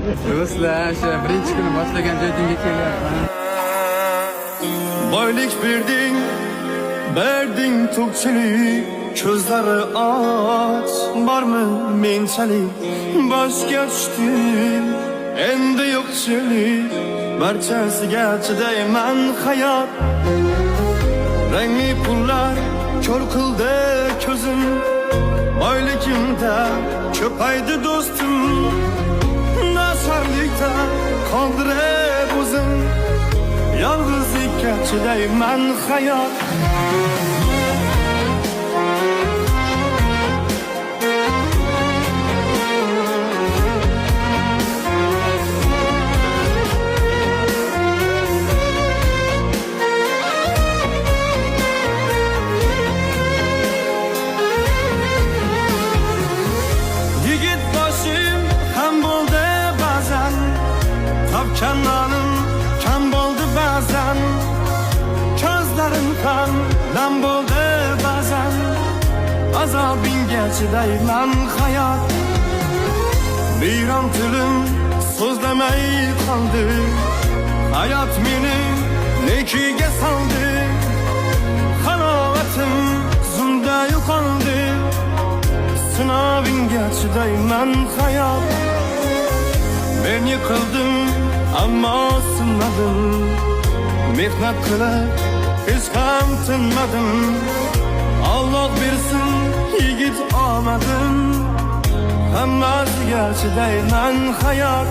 Do'stlar, o'sha birinchi kuni boshlagan joyingga kelyapman. Boylik berding to'kchilik, ko'zlari och, bormi menchalik, boshga tushdim, endi yo'qchilik, barchasiga chidayman hayot. Rangli pullar ko'r qildi ko'zim, boyligimda ko'paydi do'stim, nasarlikda qoldirib o'zim, yolg'izlikka chidayman hayot. Yigit boshim ham bo'ldi ba'zan, topganlarim kam bo'ldi ba'zan, ko'zlarim ham nam bo'ldi ba'zan, azobingga chidayman hayot. Biyron tilim so'zlamay qoldi, hayot meni nekiga soldi, halovatim zumda yo'qoldi, sinovingga chidayman hayot. Men yiqildim ammo sinmadim, mehnat qilib hech ham tinmadim. Alloh bersin yigit omadim, hammasiga chidayman hayot.